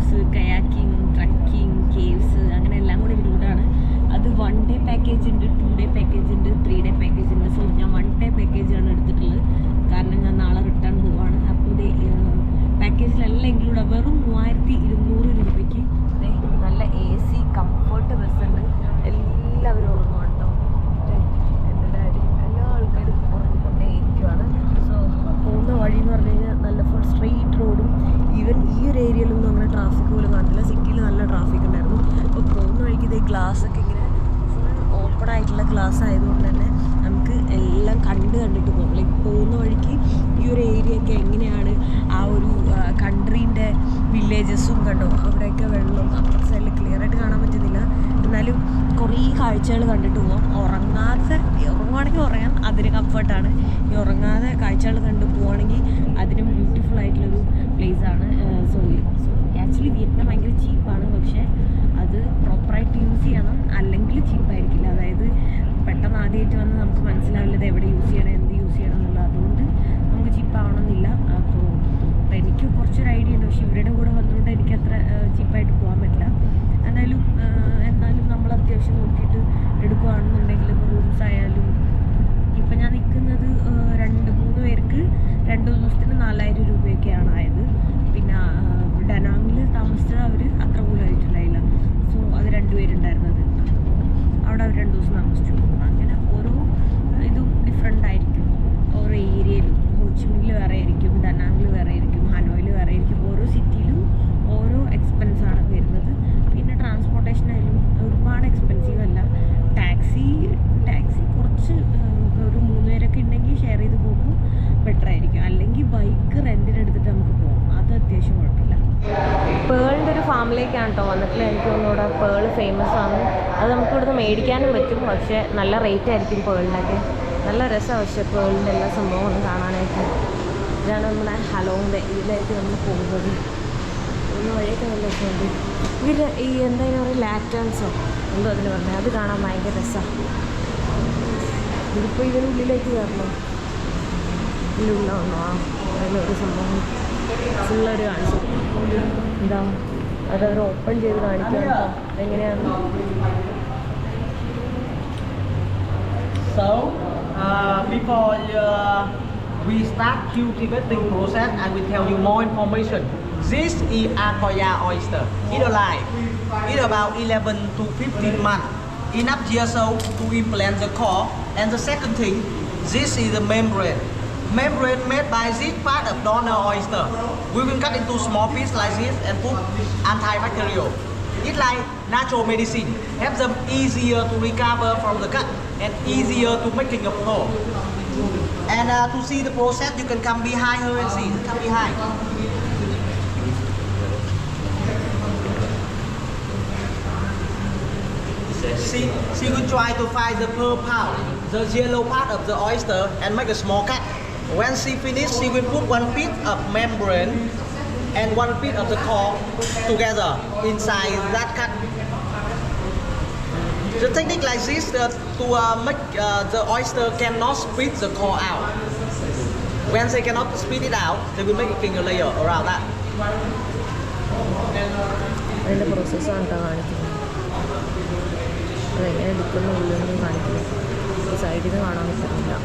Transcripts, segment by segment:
Cruise, kayaking, trekking, caves, അങ്ങനെ എല്ലാം കൂടെ ഇൻക്ലൂഡാണ്. അത് 1 ഡേ പാക്കേജ് ഉണ്ട്, 2 ഡേ പാക്കേജ് ഉണ്ട്, 3 ഡേ പാക്കേജ് ഉണ്ട്. സോ ഞാൻ 1 ഡേ പാക്കേജാണ് എടുത്തിട്ടുള്ളത്, കാരണം ഞാൻ നാളെ റിട്ടേൺ പോവാണ്. അപ്പോൾ പാക്കേജിലെല്ലാം ഇൻക്ലൂഡ് വെറും 3200 രൂപയ്ക്ക് നല്ല AC കംഫർട്ട് ബസ് ഉണ്ട്. എല്ലാവരും ഉറങ്ങുവാണ് കേട്ടോ. എൻ്റെ ഡാഡി എല്ലാ ആൾക്കാരും ഉറങ്ങിക്കൊണ്ടേ ഇരിക്കുവാണ്. സോ പോകുന്ന വഴി എന്ന് പറഞ്ഞു കഴിഞ്ഞാൽ നല്ല ഫുൾ സ്ട്രെയിറ്റ് റോഡും, ഈവൻ ഈ ഒരു ഏരിയയിലൊന്നും അങ്ങനെ ട്രാഫിക് പോലും കാണില്ല. സിറ്റിയിൽ നല്ല ട്രാഫിക് ഉണ്ടായിരുന്നു. അപ്പോൾ പോകുന്ന വഴിക്ക് ഇതേ ഗ്ലാസ്സൊക്കെ ഇങ്ങനെ ഫുൾ ഓപ്പൺ ആയിട്ടുള്ള ഗ്ലാസ് ആയതുകൊണ്ട് തന്നെ നമുക്ക് എല്ലാം കണ്ടിട്ട് പോകും. ലൈക്ക് പോകുന്ന വഴിക്ക് ഈ ഒരു ഏരിയ ഒക്കെ എങ്ങനെയാണ്, ആ ഒരു കൺട്രീൻ്റെ വില്ലേജസും കണ്ടോ, അവിടെയൊക്കെ വെള്ളം അപ്പുറത്തെ സൈഡിൽ ക്ലിയർ ആയിട്ട് കാണാൻ പറ്റുന്നില്ല, എന്നാലും കുറേ കാഴ്ചകൾ കണ്ടിട്ട് പോകാം. ഉറങ്ങുവാണെങ്കിൽ ഉറങ്ങാൻ അതിന് കംഫർട്ടാണ്. ഈ ഉറങ്ങാതെ കാഴ്ചകൾ കണ്ടു പോവുകയാണെങ്കിൽ അതിനും ബ്യൂട്ടിഫുൾ ആയിട്ടുള്ളൊരു പ്ലേസാണ്. സോ ആക്ച്വലി വിയറ്റ്നാം ഭയങ്കര ചീപ്പാണ്, പക്ഷേ അത് പ്രോപ്പറായിട്ട് യൂസ് ചെയ്യണം, അല്ലെങ്കിൽ ചീപ്പായിരിക്കില്ല. അതായത് പെട്ടെന്ന് ആദ്യമായിട്ട് വന്ന് നമുക്ക് മനസ്സിലാവില്ലത് എവിടെ യൂസ് ചെയ്യണം, എന്ത് യൂസ് ചെയ്യണം എന്നുള്ളത്. അതുകൊണ്ട് നമുക്ക് ചീപ്പാവണമെന്നില്ല. അപ്പോൾ എനിക്ക് കുറച്ചൊരു ഐഡിയ ഉണ്ട്, പക്ഷേ ഇവരുടെ കൂടെ വന്നുകൊണ്ട് എനിക്ക് അത്ര ചീപ്പായിട്ട് പോകാൻ പറ്റില്ല. എന്നാലും നമ്മൾ അത്യാവശ്യം നോക്കിയിട്ട് എടുക്കുകയാണെന്നുണ്ടെങ്കിൽ ഇപ്പോൾ റൂംസ് ആയാലും, ഇപ്പം ഞാൻ നിൽക്കുന്നത് 2-3 പേർക്ക് 2 ദിവസത്തിന് 4000 രൂപയൊക്കെയാണ് ആയത്. പിന്നെ ഡനാങ്ങിൽ താമസിച്ചത് അവർ അത്ര പോലും ആയിട്ടുണ്ടായില്ല. സോ അത് 2 പേരുണ്ടായിരുന്നത്, അവിടെ അവർ 2 ദിവസം താമസിച്ചു. അങ്ങനെ ഓരോ ഇതും ഡിഫറെൻ്റ് ആയിരിക്കും ഓരോ ഏരിയയിലും. ഹോച്ചിമിനിൽ വേറെ ആയിരിക്കും, ഡനാങ്ങിൽ വേറെ ആയിരിക്കും, ഹനോയിൽ വേറെ ആയിരിക്കും. ഓരോ സിറ്റിയിലും ഓരോ എക്സ്പെൻസാണ് വരുന്നത്. പിന്നെ ട്രാൻസ്പോർട്ടേഷൻ ആയാലും ഒരുപാട് എക്സ്പെൻസീവ് അല്ല. ടാക്സി കുറച്ച് ഒരു 3 പേരൊക്കെ ഉണ്ടെങ്കിൽ ഷെയർ ചെയ്ത് പോകുമ്പോൾ ബെറ്റർ ആയിരിക്കും. അല്ലെങ്കിൽ ബൈക്ക് റെൻറ്റിനെടുത്തിട്ട് നമുക്ക് പോകാം, അത് അത്യാവശ്യം കുഴപ്പമില്ല. പേളിൻ്റെ ഒരു ഫാമിലേക്കാണ് കേട്ടോ വന്നിട്ടുള്ള. എനിക്ക് തോന്നുന്നു പേൾ ഫേമസ് ആണ്. അത് നമുക്ക് ഇവിടുന്ന് മേടിക്കാനും പറ്റും, പക്ഷേ നല്ല റേറ്റ് ആയിരിക്കും പേളിനൊക്കെ. നല്ല രസമാണ് പക്ഷേ പേളിൻ്റെ എല്ലാ സംഭവങ്ങളും കാണാനായിട്ട്. ഇതാണ് നമ്മുടെ ഹലോങ് ബേ. ഇതിലേക്ക് നമ്മൾ പോകുന്നത്. പോകുന്ന വഴിയൊക്കെ നല്ല രസമുണ്ട്. ഇതിൽ ഈ എന്തായാലും പറയുക ലാറ്റേൺസോ എന്തോ അതിന് പറഞ്ഞത്, അത് കാണാൻ ഭയങ്കര രസമാണ്. ഇതിപ്പോൾ ഇതിനുള്ളിലേക്ക് കയറണം. ഇതിലുള്ളതാണോ അതിലൊരു സംഭവം ഫുള്ളൊരു കാണിച്ചു. എന്താ അതവർ ഓപ്പൺ ചെയ്ത് കാണിക്കാം കേട്ടോ എങ്ങനെയാണ്. So before we start cultivating process, I will tell you more information. This is Akoya oyster. It alive. It about 11 to 15 months. Enough years old to implant the core. And the second thing, this is the membrane. Membrane made by this part of donor oyster. We will cut into small pieces like this and put antibacterial. It's like natural medicine. Help them easier to recover from the cut and easier to making a flow. And to see the process, you can come behind her and see. Come behind. She will try to find the pearl pouch, the yellow part of the oyster, and make a small cut. When she finishes, she will put one piece of membrane and one piece of the core together inside that cut. The technique like this to make the oyster cannot spit the core out. When they cannot spit it out, they will make a finger layer around that. അതിൻ്റെ പ്രോസസ്സാണ് കേട്ടോ കാണിക്കുന്നത്. അതെങ്ങനെ എടുക്കുന്ന ഉള്ളൊന്നും കാണിക്കില്ല. ഈ സൈഡിൽ നിന്ന് കാണാൻ പറ്റുന്നില്ല.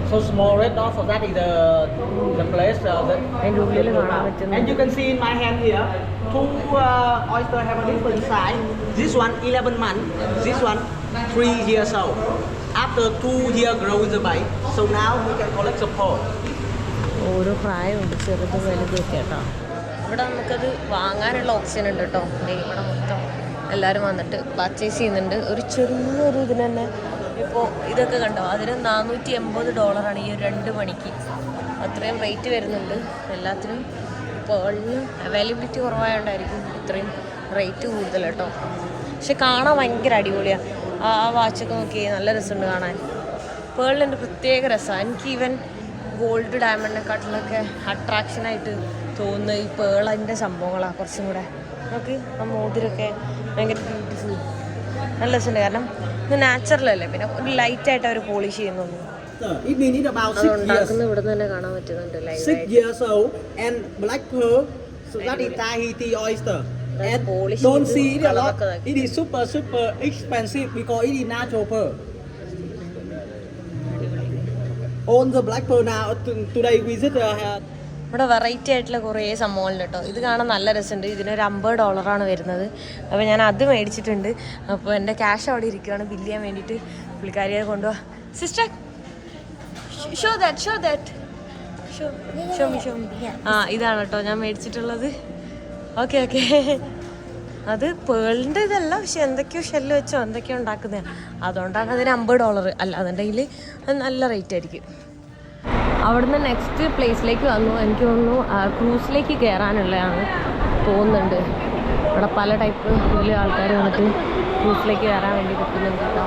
So small red dot, so that is the place. And you can see in my hand here, 2 oyster have a different size. This one 11 months, this one 3 years old. After 2 years grow the bite, so now we can collect the pearl. ഓരോ പ്രായമുണ്ട്, ചെറുതും വലുതും ഒക്കെ കേട്ടോ. ഇവിടെ നമുക്കത് വാങ്ങാനുള്ള option ഉണ്ട് കേട്ടോ. ഇവിടെ മൊത്തം എല്ലാവരും വന്നിട്ട് പർച്ചേസ് ചെയ്യുന്നുണ്ട്. ഒരു ചെറിയൊരു ഇതിന് തന്നെ ഇപ്പോൾ ഇതൊക്കെ കണ്ടോ, അതിന് $480 ഈ 2 മണിക്ക്. അത്രയും റേറ്റ് വരുന്നുണ്ട് എല്ലാത്തിനും. പേളിന് അവൈലബിലിറ്റി കുറവായതുകൊണ്ടായിരിക്കും ഇത്രയും റേറ്റ് കൂടുതൽ കേട്ടോ. പക്ഷെ കാണാൻ ഭയങ്കര അടിപൊളിയാണ്. ആ വാച്ചൊക്കെ നോക്കി നല്ല രസമുണ്ട് കാണാൻ. പേളിൻ്റെ പ്രത്യേക രസമാണ്. എനിക്ക് ഈവൻ ഗോൾഡ് ഡയമണ്ടിനെക്കാട്ടിലൊക്കെ അട്രാക്ഷനായിട്ട് തോന്നുന്നത് ഈ പേളിൻ്റെ സംഭവങ്ങളാണ് കുറച്ചും കൂടെ. നമുക്ക് ആ മോതിരൊക്കെ ഭയങ്കര ബ്യൂട്ടിഫുൾ, നല്ല രസമുണ്ട്. കാരണം ഇത് നാച്ചുറൽ അല്ലേ, പിന്നെ ഒരു ലൈറ്റായിട്ട് അവർ പോളിഷ് ചെയ്യുന്നുള്ളൂ. It means about 6 years. ഉണ്ടാക്കുന്ന ഇവിടെ തന്നെ കാണാൻ പറ്റുന്നുണ്ട്. 6 years old and black pearl. So that is Tahiti oyster. And don't see it a lot. It is super expensive because it is natural pearl. On the black pearl now today visit ഇവിടെ variety ആയിട്ടുള്ള കുറേ സംഭവങ്ങളുണ്ട് കേട്ടോ. ഇത് കാണാൻ നല്ല രസമുണ്ട്. ഇതിനൊരു $50 വരുന്നത്. അപ്പോൾ ഞാൻ അത് മേടിച്ചിട്ടുണ്ട്. അപ്പോൾ എൻ്റെ ക്യാഷ് അവിടെ ഇരിക്കുകയാണ് ബില്ല് ചെയ്യാൻ വേണ്ടിയിട്ട്. പുള്ളിക്കാരിയെ കൊണ്ടുപോവാ. സിസ്റ്റർ ഷോ ദാറ്റ് ആ ഇതാണ് കേട്ടോ ഞാൻ മേടിച്ചിട്ടുള്ളത്. ഓക്കെ അത് പേളിൻ്റെ ഇതല്ല, പക്ഷെ എന്തൊക്കെയോ ഷെല്ല് വെച്ചോ എന്തൊക്കെയോ ഉണ്ടാക്കുന്നതാണ്. അതുകൊണ്ടാണ് അതിന് $50. അല്ല അതുണ്ടെങ്കിൽ അത് നല്ല റേറ്റ് ആയിരിക്കും. അവിടുന്ന് നെക്സ്റ്റ് പ്ലേസിലേക്ക് വന്നു. എനിക്ക് തോന്നുന്നു ക്രൂസിലേക്ക് കയറാനുള്ളതാണ് തോന്നുന്നുണ്ട്. ഇവിടെ പല ടൈപ്പ് ഇതിൽ ആൾക്കാർ വന്നിട്ട് ക്രൂസിലേക്ക് കയറാൻ വേണ്ടി നിൽക്കുന്നുണ്ട് കേട്ടോ.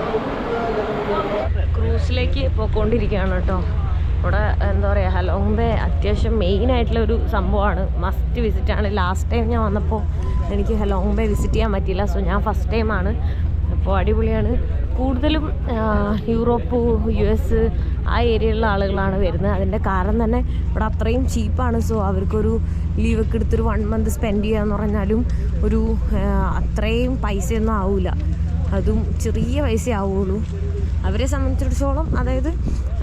ക്രൂസിലേക്ക് പോയിക്കൊണ്ടിരിക്കുകയാണ് കേട്ടോ. ഇവിടെ എന്താ പറയുക, ഹലോങ് ബേ അത്യാവശ്യം മെയിനായിട്ടുള്ള ഒരു സംഭവമാണ്, മസ്റ്റ് വിസിറ്റാണ്. ലാസ്റ്റ് ടൈം ഞാൻ വന്നപ്പോൾ എനിക്ക് ഹലോങ് ബേ വിസിറ്റ് ചെയ്യാൻ പറ്റിയില്ല. സോ ഞാൻ ഫസ്റ്റ് ടൈമാണ്. അപ്പോൾ അടിപൊളിയാണ്. കൂടുതലും യൂറോപ്പ്, US ആ ഏരിയയിലുള്ള ആളുകളാണ് വരുന്നത്. അതിൻ്റെ കാരണം തന്നെ ഇവിടെ അത്രയും ചീപ്പാണ്. സോ അവർക്കൊരു ലീവൊക്കെ എടുത്തൊരു 1 month സ്പെൻഡ് ചെയ്യാന്ന് പറഞ്ഞാലും ഒരു അത്രയും പൈസയൊന്നും ആവില്ല. അതും ചെറിയ പൈസ ആവുള്ളൂ അവരെ സംബന്ധിച്ചിടത്തോളം. അതായത്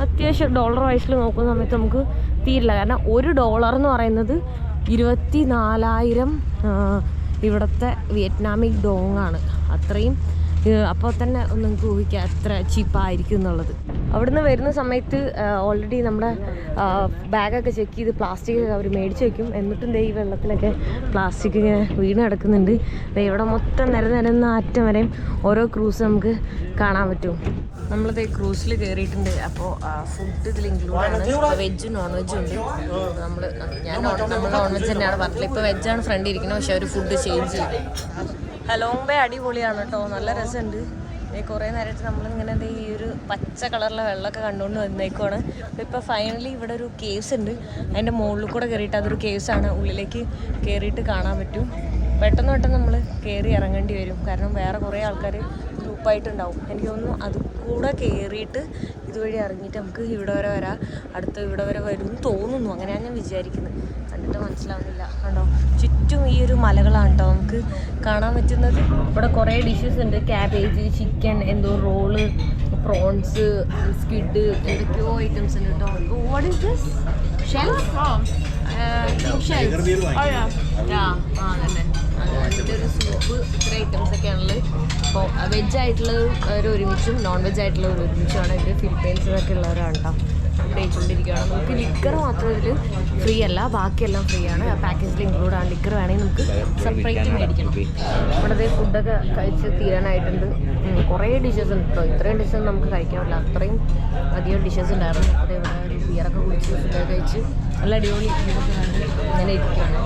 അത്യാവശ്യം ഡോളർ വൈസിൽ നോക്കുന്ന സമയത്ത് നമുക്ക് തീരില്ല. കാരണം $1 എന്ന് പറയുന്നത് 24,000 ഇവിടുത്തെ വിയറ്റ്നാമിക് ഡോങ് ആണ്. അത്രയും അപ്പോൾ തന്നെ നിങ്ങൾക്ക് ഊഹിക്കാം എത്ര ചീപ്പായിരിക്കും എന്നുള്ളത്. അവിടുന്ന് വരുന്ന സമയത്ത് ഓൾറെഡി നമ്മുടെ ബാഗൊക്കെ ചെക്ക് ചെയ്ത് പ്ലാസ്റ്റിക് അവർ മേടിച്ച് വയ്ക്കും. എന്നിട്ടും ഈ വെള്ളത്തിലൊക്കെ പ്ലാസ്റ്റിക് ഇങ്ങനെ വീണ് കിടക്കുന്നുണ്ട്. ഇവിടെ മൊത്തം നിരന്ന അറ്റം വരെയും ഓരോ ക്രൂസ് നമുക്ക് കാണാൻ പറ്റും. നമ്മളിത് ക്രൂസിൽ കയറിയിട്ടുണ്ട്. അപ്പോൾ ഫുഡ് ഇതിൽ ഇൻക്ലൂഡാണ്. വെജും നോൺ വെജും ഉണ്ട്. നമ്മൾ നോൺ വെജ് തന്നെയാണ് പറഞ്ഞില്ല. ഇപ്പോൾ വെജാണ് ഫ്രണ്ട് ഇരിക്കുന്നത്, പക്ഷെ അവർ ഫുഡ് ചേഞ്ച് ചെയ്യും. ഹലോങ് ബേ അടിപൊളിയാണ് കേട്ടോ, നല്ല രസമുണ്ട്. കുറേ നേരമായിട്ട് നമ്മളിങ്ങനെ ഈ ഒരു പച്ച കളറിലെ വെള്ളമൊക്കെ കണ്ടുകൊണ്ട് വന്നേക്കുവാണ്. ഇപ്പോൾ ഫൈനലി ഇവിടെ ഒരു കേവ്സ് ഉണ്ട്. അതിൻ്റെ മുകളിൽ കൂടെ കയറിയിട്ട് അതൊരു കേവ്സാണ്. ഉള്ളിലേക്ക് കയറിയിട്ട് കാണാൻ പറ്റും. പെട്ടെന്ന് നമ്മൾ കയറി ഇറങ്ങേണ്ടി വരും. കാരണം വേറെ കുറേ ആൾക്കാർ ഗ്രൂപ്പായിട്ടുണ്ടാവും. എനിക്ക് തോന്നുന്നു അത് കൂടെ കയറിയിട്ട് ഇതുവഴി ഇറങ്ങിയിട്ട് നമുക്ക് ഇവിടെ വരെ വരാം. അടുത്ത് ഇവിടെ വരെ വരും എന്ന് തോന്നുന്നു. അങ്ങനെയാണ് ഞാൻ വിചാരിക്കുന്നത്. കണ്ടിട്ട് മനസ്സിലാവുന്നില്ല. കണ്ടോ, ചുറ്റും ഈ ഒരു മലകളാണ് കേട്ടോ നമുക്ക് കാണാൻ പറ്റുന്നത്. ഇവിടെ കുറേ ഡിഷസ് ഉണ്ട്. ക്യാബേജ്, ചിക്കൻ, എന്തോ റോള്, പ്രോൺസ്, സ്ക്വിഡ്, എന്തൊക്കെയോ ഐറ്റംസ് ഉണ്ട് കേട്ടോ. What is this? ഷെൽസ്? അതിൻ്റെ ഒരു സൂപ്പ്, ഇത്ര ഐറ്റംസ് ഒക്കെയാണുള്ളത്. അപ്പോൾ വെജ് ആയിട്ടുള്ളത് ഒരുമിച്ചും നോൺ വെജ് ആയിട്ടുള്ള ഒരുമിച്ചുമാണ്. ഇത് ഫിലിപ്പൈൻസിലൊക്കെ ഉള്ളവരാണ് കേട്ടോ. ഉപയോഗിച്ചുകൊണ്ടിരിക്കുകയാണ്. നമുക്ക് ലിക്കർ മാത്രം ഇതിൽ ഫ്രീ അല്ല, ബാക്കിയെല്ലാം ഫ്രീ ആണ്. ആ പാക്കേജിൽ ഇൻക്ലൂഡ് ആണ്. ലിക്കർ വേണമെങ്കിൽ നമുക്ക് സെപ്പറേറ്റ് മേടിക്കണം. ഇവിടുത്തെ ഫുഡൊക്കെ കഴിച്ച് തീരാനായിട്ടുണ്ട്. കുറേ ഡിഷസ് ഉണ്ട് കേട്ടോ. ഇത്രയും ഡിഷസ് നമുക്ക് കഴിക്കാൻ പറ്റില്ല, അത്രയും അധികം ഡിഷസ് ഉണ്ടായിരുന്നു. അവിടെ ഇവിടെ ഒരു ബിയറൊക്കെ കുടിച്ച് ഫുഡൊക്കെ കഴിച്ച് നല്ല അടിപൊളി ഇതൊക്കെ കണ്ട് ഇങ്ങനെ ഇരിക്കുകയാണ്.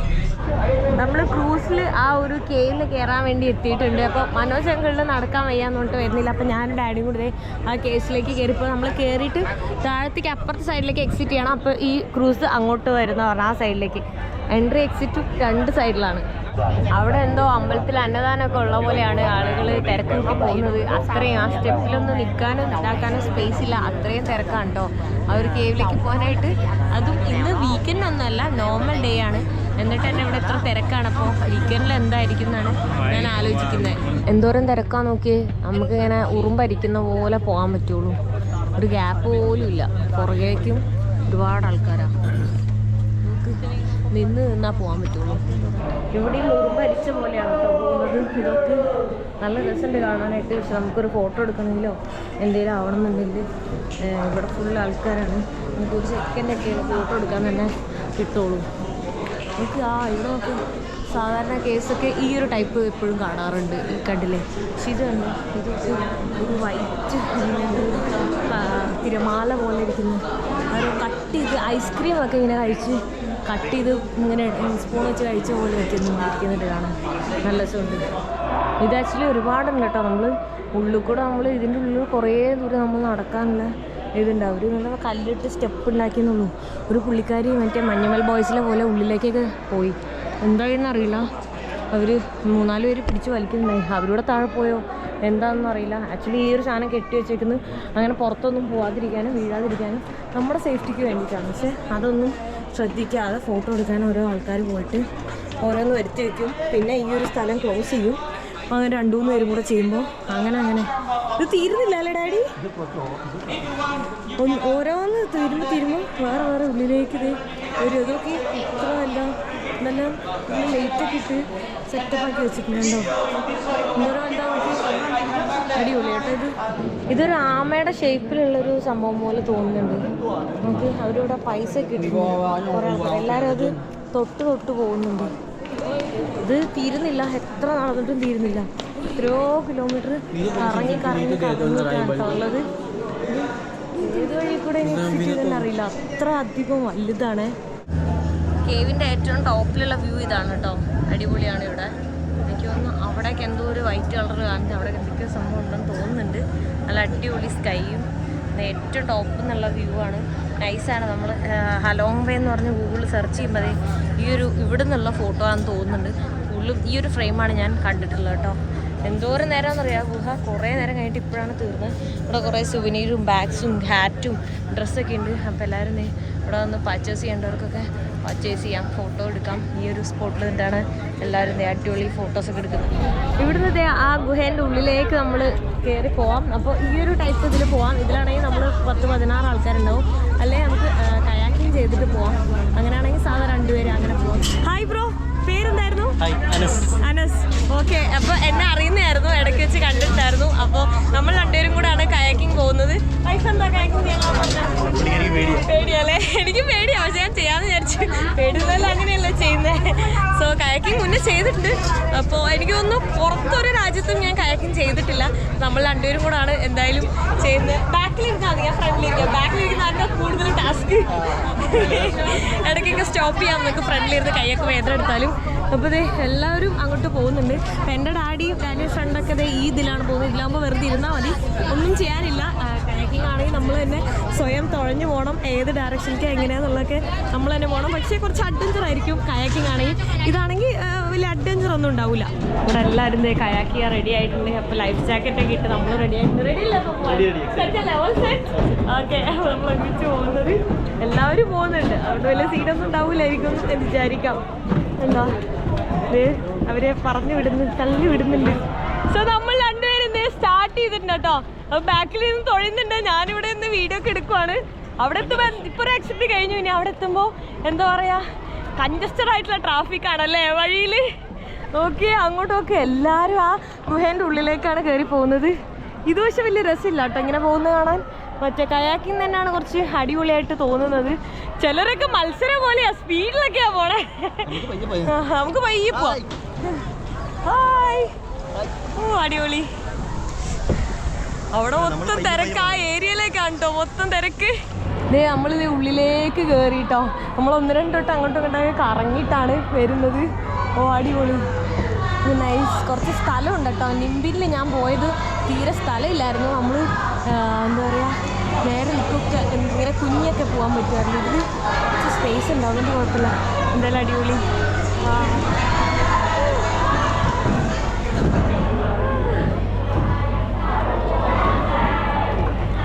നമ്മൾ ക്രൂസിൽ ആ ഒരു കേവിൽ കയറാൻ വേണ്ടി എത്തിയിട്ടുണ്ട്. അപ്പോൾ മനോജ് അങ്കിളിൽ നടക്കാൻ വയ്യാന്ന് പറഞ്ഞിട്ട് വരുന്നില്ല. അപ്പോൾ ഞാനും ഡാഡിയും കൂടെ ആ കേസിലേക്ക് കയറിപ്പോൾ നമ്മൾ കയറിയിട്ട് താഴത്തേക്ക് അപ്പുറത്തെ സൈഡിലേക്ക് എക്സിറ്റ് ചെയ്യണം. അപ്പോൾ ഈ ക്രൂസ് അങ്ങോട്ട് വരുന്ന പറഞ്ഞാൽ ആ സൈഡിലേക്ക് എൻട്രി എക്സിറ്റും 2 സൈഡിലാണ്. അവിടെ എന്തോ അമ്പലത്തിൽ അന്നദാനമൊക്കെ ഉള്ള പോലെയാണ് ആളുകൾ തിരക്ക് കൂട്ടി പോകുന്നത്. അത്രയും ആ സ്റ്റെപ്പിലൊന്നും നിൽക്കാനും ഇതാക്കാനും സ്പേസ് ഇല്ല, അത്രയും തിരക്കാണ് കേട്ടോ ആ ഒരു കേവിലേക്ക് പോകാനായിട്ട്. അതും ഇന്ന് വീക്കെൻഡ് ഒന്നുമല്ല, നോർമൽ ഡേ ആണ്. എന്നിട്ട് തന്നെ ഇവിടെ എത്ര തിരക്കാണ്. അപ്പോൾ വീക്കെൻഡിൽ എന്തായിരിക്കും എന്നാണ് ഞാൻ ആലോചിക്കുന്നത്. എന്തോരം തിരക്കാന്ന് നോക്കിയേ, നമുക്കിങ്ങനെ ഉറുമ്പരിക്കുന്ന പോലെ പോകാൻ പറ്റുള്ളൂ. ഒരു ഗ്യാപ്പ് പോലും ഇല്ല. പുറകേക്കും ഒരുപാട് ആൾക്കാരാണ്. നമുക്ക് നിന്നാൽ പോകാൻ പറ്റുള്ളൂ. ഇവിടെ ഉറുമ്പരിച്ച പോലെയാണ് കേട്ടോ പോകുന്നത്. ഇതൊക്കെ നല്ല രസമുണ്ട് കാണാനായിട്ട്. പക്ഷെ നമുക്കൊരു ഫോട്ടോ എടുക്കണമെങ്കിലോ എന്തെങ്കിലും ആവണമെന്നുണ്ടെങ്കിൽ ഇവിടെ ഫുൾ ആൾക്കാരാണ്. നമുക്കൊരു സെക്കൻഡൊക്കെയാണ് ഫോട്ടോ എടുക്കാൻ തന്നെ കിട്ടുള്ളൂ. നമുക്ക് ഇവിടെ നമുക്ക് സാധാരണ കേസൊക്കെ ഈ ഒരു ടൈപ്പ് എപ്പോഴും കാണാറുണ്ട്. ഈ കണ്ടില്ലേ, പക്ഷെ ഇത് കണ്ടോ, ഇതൊക്കെ ഒരു വൈറ്റ് തിരമാല പോലെ ഇരിക്കുന്നു. അത് കട്ട് ചെയ്ത് ഐസ്ക്രീമൊക്കെ ഇങ്ങനെ കഴിച്ച് കട്ട് ചെയ്ത് ഇങ്ങനെ സ്പൂൺ വെച്ച് കഴിച്ച പോലെ ഇരിക്കുന്നുണ്ട് കാണാൻ. നല്ല രസമുണ്ട്. ഇത് ആക്ച്വലി ഒരുപാടുണ്ട് കേട്ടോ. നമ്മൾ ഉള്ളിൽ കൂടെ ഇതിൻ്റെ ഉള്ളിൽ കുറേ ദൂരം നമ്മൾ നടക്കാനുള്ള ഇതുണ്ട്. അവർ നല്ല കല്ലിട്ട് സ്റ്റെപ്പ് ഉണ്ടാക്കിയെന്നുള്ളൂ. ഒരു പുള്ളിക്കാരി മറ്റേ മഞ്ഞുമൽ ബോയ്സിലെ പോലെ ഉള്ളിലേക്കൊക്കെ പോയി, എന്തായെന്നറിയില്ല. അവർ 3-4 പേര് പിടിച്ച് വലിക്കുന്നുണ്ടായി. അവരൂടെ താഴെ പോയോ എന്താണെന്ന് അറിയില്ല. ആക്ച്വലി ഈ ഒരു സാധനം കെട്ടി വെച്ചേക്കുന്നത് അങ്ങനെ പുറത്തൊന്നും പോകാതിരിക്കാനും വീഴാതിരിക്കാനും നമ്മുടെ സേഫ്റ്റിക്ക് വേണ്ടിയിട്ടാണ്. പക്ഷേ അതൊന്നും ശ്രദ്ധിക്കാതെ ഫോട്ടോ എടുക്കാൻ ഓരോ ആൾക്കാർ പോയിട്ട് ഓരോന്ന് വരുത്തി വയ്ക്കും. പിന്നെ ഈ ഒരു സ്ഥലം ക്ലോസ് ചെയ്യും. അങ്ങനെ 2-3 പേരും കൂടെ ചെയ്യുമ്പോൾ അങ്ങനെ ഇത് തീരുന്നില്ല അല്ലേ ഡാഡി? ഓരോന്ന് തീരുമ്പോൾ വേറെ ഉള്ളിലേക്ക് ഒരു ഇതൊക്കെ ഇത്ര എല്ലാം ലൈറ്റൊക്കെ ഇട്ട് സെറ്റപ്പാക്കി വെച്ചിട്ടുണ്ടോ. ഓരോ അടിപൊളി കേട്ടോ. ഇതൊരു ആമയുടെ ഷേപ്പിലുള്ളൊരു സംഭവം പോലെ തോന്നുന്നുണ്ട്. നമുക്ക് അവരോട് പൈസ കിട്ടും കുറേ ആൾക്കാർ. എല്ലാവരും അത് തൊട്ട് പോകുന്നുണ്ട്. ഇത് തീരുന്നില്ല, എത്ര നടന്നിട്ടും തീരുന്നില്ല. എത്രയോ കിലോമീറ്റർ കറങ്ങിയിട്ടാണ് ഉള്ളത്. ഏത് വഴി കൂടെ തന്നെ അറിയില്ല, അത്ര അധികം വലുതാണ്. കേവിൻ്റെ ഏറ്റവും ടോപ്പിലുള്ള വ്യൂ ഇതാണ് കേട്ടോ. അടിപൊളിയാണ് ഇവിടെ. എനിക്ക് തോന്നുന്നു അവിടേക്ക് എന്തോ ഒരു വൈറ്റ് കളർ കാണിച്ച് അവിടെ എന്തൊക്കെയോ സംഭവം ഉണ്ടെന്ന് തോന്നുന്നുണ്ട്. നല്ല അടിപൊളി സ്കൈയും ഏറ്റവും ടോപ്പ് എന്നുള്ള വ്യൂ ആണ്. നൈസാണ്. നമ്മൾ ഹലോങ് വേ എന്ന് പറഞ്ഞ് ഗൂഗിളിൽ സെർച്ച് ചെയ്യുമ്പോൾ ഇവിടെ നിന്നുള്ള ഫോട്ടോ ആണെന്ന് തോന്നുന്നുണ്ട്. ഫുള്ളും ഈ ഒരു ഫ്രെയിമാണ് ഞാൻ കണ്ടിട്ടുള്ളത് കേട്ടോ. എന്തോരം നേരമെന്നറിയാം, ഗുഹ കുറേ നേരം കഴിഞ്ഞിട്ട് ഇപ്പോഴാണ് തീർന്നത്. ഇവിടെ കുറേ സുവനീറും ബാഗ്സും ഹാറ്റും ഡ്രസ്സൊക്കെ ഉണ്ട്. അപ്പോൾ എല്ലാവരും ഇവിടെ വന്ന് പർച്ചേസ് ചെയ്യേണ്ടവർക്കൊക്കെ പർച്ചേസ് ചെയ്യാം, ഫോട്ടോ എടുക്കാം. ഈ ഒരു സ്പോട്ടിൽ നിന്നിട്ടാണ് എല്ലാവരും അടിപൊളി ഫോട്ടോസൊക്കെ എടുക്കുന്നത്. ഇവിടുന്ന് ആ ഗുഹേൻ്റെ ഉള്ളിലേക്ക് നമ്മൾ കയറി പോവാം. അപ്പോൾ ഈ ഒരു ടൈപ്പ് ഇതിൽ പോവാം. ഇതിലാണെങ്കിൽ നമ്മൾ 10-16 ആൾക്കാരുണ്ടാവും. അല്ലെങ്കിൽ നമുക്ക് കയാക്കിങ് ചെയ്തിട്ട് പോവാം. അങ്ങനെയാണെങ്കിൽ സാധാരണ 2 പേര് അങ്ങനെ പോവാം. ഹായ് ബ്രോ, പേരെന്തായിരുന്നു? അനസ്. ഓക്കെ, അപ്പോൾ എന്നെ അറിയുന്നതായിരുന്നു, ഇടയ്ക്ക് വെച്ച് കണ്ടിട്ടായിരുന്നു. അപ്പോൾ നമ്മൾ 2 പേരും കൂടെയാണ് കയാക്കിങ് പോകുന്നത്. പൈസ എന്താ കയാക്കിങ് പേടിയല്ലേ? എനിക്ക് പേടിയാണ്, പക്ഷെ ഞാൻ ചെയ്യാമെന്ന് വിചാരിച്ചു. പേടിയെന്നല്ല, അങ്ങനെയല്ല ചെയ്യുന്നത്. സോ കയാക്കിങ് മുന്നേ ചെയ്തിട്ടുണ്ട്. അപ്പോൾ എനിക്ക് തോന്നുന്നു പുറത്തൊരു രാജ്യത്തും ഞാൻ കയാക്കിങ് ചെയ്തിട്ടില്ല. നമ്മൾ 2 പേരും കൂടെയാണ് എന്തായാലും ചെയ്യുന്നത്. ബാക്കിലിരുന്നാൽ മതി, ഞാൻ ഫ്രണ്ടിലിരിക്കാം. ബാക്കിലിരിക്കുന്നതിൻ്റെ കൂടുതൽ ടാസ്ക്. ഇടയ്ക്കൊക്കെ സ്റ്റോപ്പ് ചെയ്യാം നമുക്ക്, ഫ്രണ്ടിലിരുന്ന് കൈയൊക്കെ വേദന എടുത്താലും. അപ്പോൾ എല്ലാവരും അങ്ങോട്ട് പോകുന്നുണ്ട്. അപ്പം എൻ്റെ ഡാഡിയും ഫ്രണ്ടൊക്കെ ഈ ഇതിലാണ് പോകുന്നത്. ഇതിലാകുമ്പോൾ വെറുതെ ഇരുന്നാൽ മതി, ഒന്നും ചെയ്യാനില്ല. കയാക്കിങ് ആണെങ്കിൽ നമ്മൾ തന്നെ സ്വയം തുഴഞ്ഞു പോകണം. ഏത് ഡയറക്ഷനിലേക്ക് എങ്ങനെയാണെന്നുള്ളതൊക്കെ നമ്മൾ തന്നെ പോകണം. പക്ഷേ കുറച്ച് അഡ്വഞ്ചർ ആയിരിക്കും കയാക്കിങ് ആണെങ്കിൽ. ഇതാണെങ്കിൽ വലിയ അഡ്വഞ്ചർ ഒന്നും ഉണ്ടാവില്ല. ഇവിടെ എല്ലാവരും കയാക്ക് ചെയ്യാൻ റെഡി ആയിട്ടുണ്ട്. അപ്പോൾ ലൈഫ് ജാക്കറ്റൊക്കെ ഇട്ട് നമ്മൾ റെഡി ആയിട്ടുണ്ട്. ഓക്കെ, നമ്മൾ ഒരുമിച്ച് പോകുന്നത്. എല്ലാവരും പോകുന്നുണ്ട്, അതുകൊണ്ട് വലിയ സീനൊന്നും ഉണ്ടാവില്ലായിരിക്കും എന്ന് വിചാരിക്കാം. എന്താ അവരെ പറഞ്ഞു തള്ളി വിടുന്നുണ്ട്. സോ നമ്മൾ 2 പേരും സ്റ്റാർട്ട് ചെയ്തിട്ടുണ്ട് കേട്ടോ. അപ്പോൾ ബാക്കിൽ നിന്ന് തൊഴുന്നുണ്ട്. ഞാനിവിടെ നിന്ന് വീഡിയോ ഒക്കെ എടുക്കുവാണ്. അവിടെ എത്തുമ്പോൾ ഇപ്പോൾ ഒരു ആക്സിഡൻറ്റ് കഴിഞ്ഞു. ഇനി അവിടെ എത്തുമ്പോൾ എന്താ പറയുക, കൺജസ്റ്റഡ് ആയിട്ടുള്ള ട്രാഫിക് ആണല്ലേ വഴിയിൽ. നോക്കി അങ്ങോട്ടൊക്കെ എല്ലാവരും ആ ഗുഹേൻ്റെ ഉള്ളിലേക്കാണ് കയറി പോകുന്നത്. ഇത് പക്ഷെ വലിയ രസമില്ല കേട്ടോ ഇങ്ങനെ പോകുന്നത് കാണാൻ. മറ്റേ കയാക്കിങ് തന്നെയാണ് കുറച്ച് അടിപൊളിയായിട്ട് തോന്നുന്നത്. ചിലരൊക്കെ മത്സരം പോലെയാ, സ്പീഡിലൊക്കെയാ പോണേ. നമുക്ക് പയ്യെ പോവാം. ഹായ്. ഓ അടിപൊളി. അവിടെ മൊത്തം തിരക്ക്, ആ ഏരിയയിലേക്കാണ് കേട്ടോ മൊത്തം തിരക്ക്. നമ്മളിത് ഉള്ളിലേക്ക് കയറിട്ടോ. നമ്മൾ 1-2 തൊട്ട് അങ്ങോട്ടും ഇങ്ങോട്ടൊക്കെ കറങ്ങിയിട്ടാണ് വരുന്നത്. ഓ അടിപൊളി, നൈസ്. കുറച്ച് സ്ഥലമുണ്ട് കേട്ടോ. നിമ്പിൽ ഞാൻ പോയത് തീരെ സ്ഥലമില്ലായിരുന്നു. നമ്മൾ എന്താ പറയുക, നേരെ നിൽക്കൊക്കെ ഇങ്ങനെ കുഞ്ഞൊക്കെ പോകാൻ പറ്റുമായിരുന്നു. ഇതിൽ കുറച്ച് സ്പേസ് ഉണ്ട്, അതുകൊണ്ട് കുഴപ്പമില്ല. എന്തായാലും അടിപൊളി.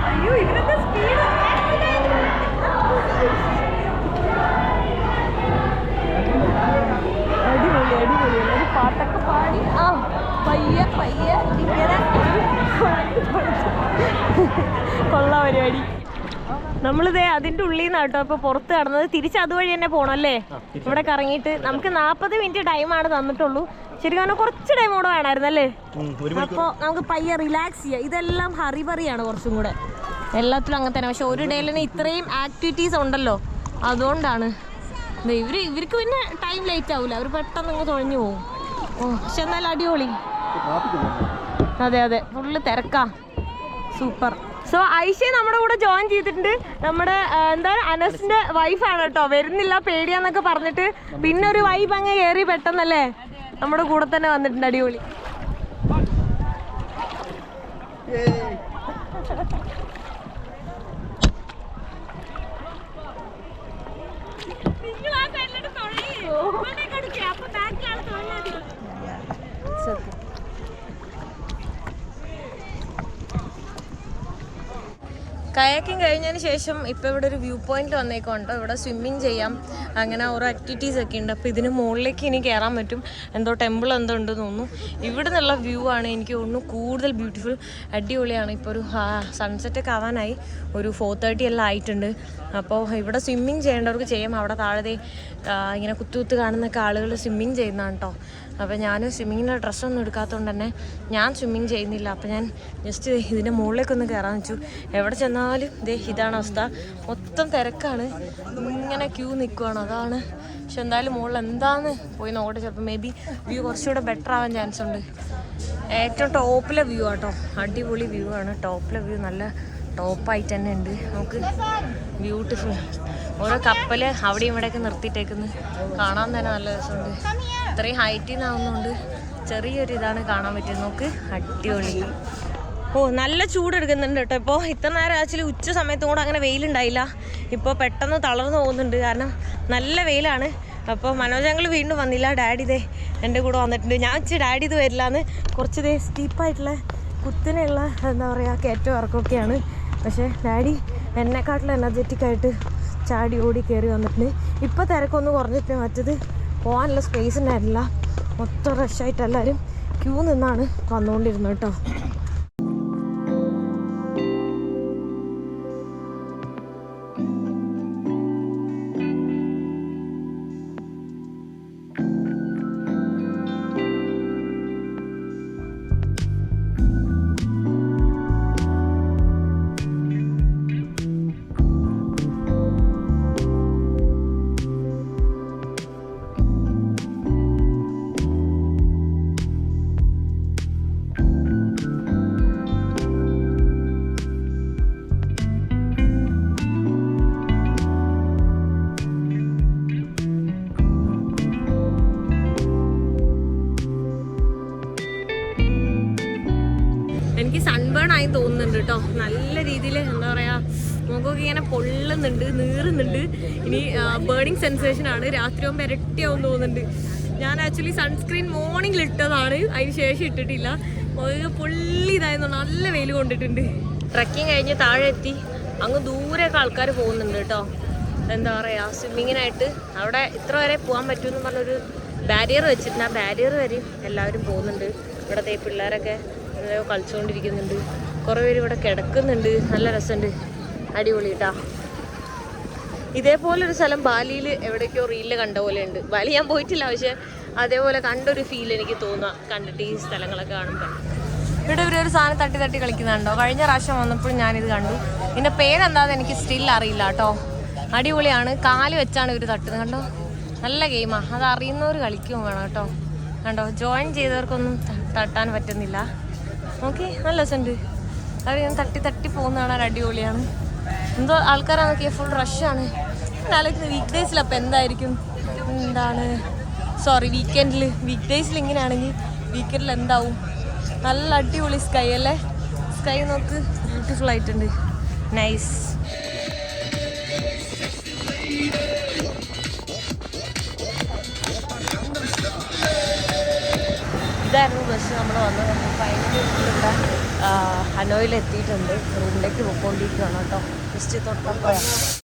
അയ്യോ, ഇതിനൊക്കെ സ്പീഡ്. അടിപൊളി അടിപൊളി. ഒരു പാട്ടൊക്കെ പാടി പയ്യെ പയ്യെ ഇങ്ങനെ കൊള്ള പരിപാടി. നമ്മളിതേ അതിൻ്റെ ഉള്ളിൽ നിന്നാണ് കേട്ടോ ഇപ്പോൾ പുറത്ത് കടന്നത്. തിരിച്ച് അതുവഴി തന്നെ പോകണം അല്ലേ? ഇവിടെ കറങ്ങിയിട്ട് നമുക്ക് 40 മിനിറ്റ് ടൈമാണ് തന്നിട്ടുള്ളൂ. ശരിക്കും പറഞ്ഞാൽ കുറച്ച് ടൈം കൂടെ വേണമായിരുന്നു അല്ലേ? അപ്പോൾ നമുക്ക് പയ്യെ റിലാക്സ് ചെയ്യാം. ഇതെല്ലാം ഹറിബറിയാണ് കുറച്ചും കൂടെ, എല്ലാത്തിലും അങ്ങനെ തന്നെ. പക്ഷെ ഒരു ഡേയിൽ തന്നെ ഇത്രയും ആക്ടിവിറ്റീസ് ഉണ്ടല്ലോ, അതുകൊണ്ടാണ്. ഇവർക്ക് പിന്നെ ടൈം ലേറ്റ് ആവില്ല, അവർ പെട്ടെന്ന് അങ്ങ് തുഴഞ്ഞു പോകും. പക്ഷെ എന്നാലും അടിപൊളി. അതെ അതെ, ഫുള്ള് തിരക്കാ. സൂപ്പർ. സോ ഐഷയെ നമ്മുടെ കൂടെ ജോയിൻ ചെയ്തിട്ടുണ്ട്. നമ്മുടെ എന്താ അനസിന്റെ വൈഫാണ് കേട്ടോ. വരുന്നില്ല പേടിയാന്നൊക്കെ പറഞ്ഞിട്ട് പിന്നെ ഒരു വൈബ് അങ്ങ് കയറി പെട്ടെന്നല്ലേ നമ്മുടെ കൂടെ തന്നെ വന്നിട്ടുണ്ട്. അടിപൊളി. കയാക്കിങ് കഴിഞ്ഞതിന് ശേഷം ഇപ്പോൾ ഇവിടെ ഒരു വ്യൂ പോയിന്റ് വന്നേക്കുണ്ടോ, ഇവിടെ സ്വിമ്മിങ് ചെയ്യാം, അങ്ങനെ ഓരോ ആക്ടിവിറ്റീസ് ഒക്കെ ഉണ്ട്. അപ്പോൾ ഇതിന് മുകളിലേക്ക് ഇനി കയറാൻ പറ്റും, എന്തോ ടെമ്പിൾ എന്തോ ഉണ്ടെന്ന് തോന്നുന്നു. ഇവിടെ നിന്നുള്ള വ്യൂ ആണ് എനിക്ക് തോന്നുന്നു കൂടുതൽ ബ്യൂട്ടിഫുൾ, അടിപൊളിയാണ്. ഇപ്പോൾ ഒരു സൺസെറ്റൊക്കെ ആവാനായി, ഒരു 4:30 എല്ലാം ആയിട്ടുണ്ട്. അപ്പോൾ ഇവിടെ സ്വിമ്മിങ് ചെയ്യേണ്ടവർക്ക് ചെയ്യാം. അവിടെ താഴെ ഇങ്ങനെ കുത്തു കാണുന്നൊക്കെ ആളുകൾ സ്വിമ്മിങ് ചെയ്യുന്നതാണ് കേട്ടോ. അപ്പോൾ ഞാൻ സ്വിമ്മിങ്ങിൻ്റെ ഡ്രസ്സൊന്നും എടുക്കാത്തതുകൊണ്ട് തന്നെ ഞാൻ സ്വിമ്മിങ് ചെയ്യുന്നില്ല. അപ്പോൾ ഞാൻ ജസ്റ്റ് ഇതിൻ്റെ മുകളിലേക്കൊന്ന് കയറാൻ വെച്ചു. എവിടെ ചെന്നാലും ഇതാണ് അവസ്ഥ, മൊത്തം തിരക്കാണ്, ഇങ്ങനെ ക്യൂ നിൽക്കുവാണ്. അതാണ്. പക്ഷെ എന്തായാലും മുകളിൽ എന്താന്ന് പോയി നോക്കട്ടെ, ചിലപ്പോൾ മേ ബി വ്യൂ കുറച്ചുകൂടെ ബെറ്റർ ആവാൻ ചാൻസ് ഉണ്ട്. ഏറ്റവും ടോപ്പിലെ വ്യൂ ആട്ടോ, അടിപൊളി വ്യൂ ആണ്. ടോപ്പിലെ വ്യൂ നല്ല ടോപ്പായിട്ട് തന്നെ ഉണ്ട്. നമുക്ക് ബ്യൂട്ടിഫുൾ. ഓരോ കപ്പൽ അവിടെയും ഇവിടെയൊക്കെ നിർത്തിയിട്ടേക്കുന്നു, കാണാൻ തന്നെ നല്ല രസമുണ്ട്. ഇത്രയും ഹൈറ്റിൽ നിന്നാവുന്നതുകൊണ്ട് ചെറിയൊരു ഇതാണ് കാണാൻ പറ്റുന്നത്. നമുക്ക് അടിപൊളി. നല്ല ചൂടെടുക്കുന്നുണ്ട് കേട്ടോ. ഇപ്പോൾ ഇത്ര നേരം ആക്ച്വലി ഉച്ച സമയത്തും കൂടെ അങ്ങനെ വെയിലുണ്ടായില്ല. ഇപ്പോൾ പെട്ടെന്ന് തളർന്നു പോകുന്നുണ്ട്, കാരണം നല്ല വെയിലാണ്. അപ്പോൾ മനോജങ്ങൾ വീണ്ടും വന്നില്ല. ഡാഡി എൻ്റെ കൂടെ വന്നിട്ടുണ്ട്. ഞാൻ വെച്ച് ഡാഡി ഇത് വരില്ലാന്ന്, കുറച്ച് സ്റ്റീപ്പായിട്ടുള്ള കുത്തിനെയുള്ള എന്താ പറയുക കയറ്റം ഇറക്കമൊക്കെയാണ്. പക്ഷേ ഡാഡി എന്നെക്കാട്ടിലും എനർജറ്റിക്കായിട്ട് ചാടി ഓടി കയറി വന്നിട്ടുണ്ട്. ഇപ്പോൾ തിരക്കൊന്ന് കുറഞ്ഞിട്ട്, മറ്റത് പോകാനുള്ള സ്പേസ് ഉണ്ടായിരുന്നില്ല, മൊത്തം റഷായിട്ട് എല്ലാവരും ക്യൂ നിന്നാണ് വന്നുകൊണ്ടിരുന്നത് കേട്ടോ. എനിക്ക് സൺബേൺ ആയി തോന്നുന്നുണ്ട് കേട്ടോ. നല്ല രീതിയിൽ എന്താ പറയുക, മുഖമൊക്കെ ഇങ്ങനെ പൊള്ളുന്നുണ്ട്, നീറുന്നുണ്ട്. ഇനി ബേണിങ് സെൻസേഷൻ ആണ്. രാത്രിയാകുമ്പോൾ ഇരട്ടിയാവും തോന്നുന്നുണ്ട്. ഞാൻ ആക്ച്വലി സൺസ്ക്രീൻ മോർണിംഗിൽ ഇട്ടതാണ്, അതിന് ശേഷം ഇട്ടിട്ടില്ല. മുഖം പൊള്ളി ഇതായിരുന്നു, നല്ല വെയിൽ കൊണ്ടിട്ടുണ്ട്. ട്രക്കിങ് കഴിഞ്ഞ് താഴെ എത്തി. അങ്ങ് ദൂരെയൊക്കെ ആൾക്കാർ പോകുന്നുണ്ട് കേട്ടോ. എന്താ പറയുക, സ്വിമ്മിങ്ങിനായിട്ട്. അവിടെ ഇത്ര വരെ പോകാൻ പറ്റുമെന്ന് പറഞ്ഞൊരു ബാരിയർ വെച്ചിട്ടുണ്ട്. ആ ബാരിയർ വരെ എല്ലാവരും പോകുന്നുണ്ട്. ഇവിടത്തെ പിള്ളേരൊക്കെ കളിച്ചുകൊണ്ടിരിക്കുന്നുണ്ട്. കുറേ പേര് ഇവിടെ കിടക്കുന്നുണ്ട്. നല്ല രസമുണ്ട്, അടിപൊളി കേട്ടാ. ഇതേപോലൊരു സ്ഥലം ബാലിയിൽ എവിടേക്കോ റീലിൽ കണ്ട പോലെ ഉണ്ട്. ബാലി ഞാൻ പോയിട്ടില്ല, പക്ഷെ അതേപോലെ കണ്ടൊരു ഫീൽ എനിക്ക് തോന്നുക കണ്ടിട്ട് ഈ സ്ഥലങ്ങളൊക്കെ കാണുമ്പോൾ. ഇവിടെ ഇവരൊരു സാധനം തട്ടി തട്ടി കളിക്കുന്നുണ്ടോ. കഴിഞ്ഞ പ്രാവശ്യം വന്നപ്പോഴും ഞാനിത് കണ്ടു. ഇതിൻ്റെ പേരെന്താണെന്ന് എനിക്ക് സ്റ്റിൽ അറിയില്ല കേട്ടോ. അടിപൊളിയാണ്. കാല് വെച്ചാണ് ഇവർ തട്ടുന്നത്, കണ്ടോ. നല്ല ഗെയിമാണ്. അത് അറിയുന്നവർ കളിക്കുകയും വേണം കേട്ടോ. കണ്ടോ, ജോയിൻ ചെയ്തവർക്കൊന്നും തട്ടാൻ പറ്റുന്നില്ല. ഓക്കെ, നല്ല രസമുണ്ട്. അവർ ഞാൻ തട്ടി തട്ടി പോകുന്നതാണ്, അടിപൊളിയാണ്. എന്തോ ആൾക്കാരാണ് നോക്കിയാൽ ഫുൾ റഷാണ്. ആലോചിക്കുന്നത് വീക്ക് ഡേയ്സിൽ അപ്പം എന്തായിരിക്കും, എന്താണ് വീക്കെൻഡിൽ. വീക്ക് ഡേയ്സിൽ ഇങ്ങനെയാണെങ്കിൽ വീക്കെൻഡിൽ എന്താവും. നല്ല അടിപൊളി സ്കൈ അല്ലേ. സ്കൈ നോക്ക്, ബ്യൂട്ടിഫുൾ ആയിട്ടുണ്ട്, നൈസ്. ഇതായിരുന്നു ബസ് നമ്മൾ വന്നത്. നമ്മൾ ഫൈനലി ഇവിടെ ഹനോയിൽ എത്തിയിട്ടുണ്ട്. റൂമിലേക്ക് പോയിക്കൊണ്ടിരിക്കുകയാണ് കേട്ടോ. ജസ്റ്റ് തൊട്ടപ്പോൾ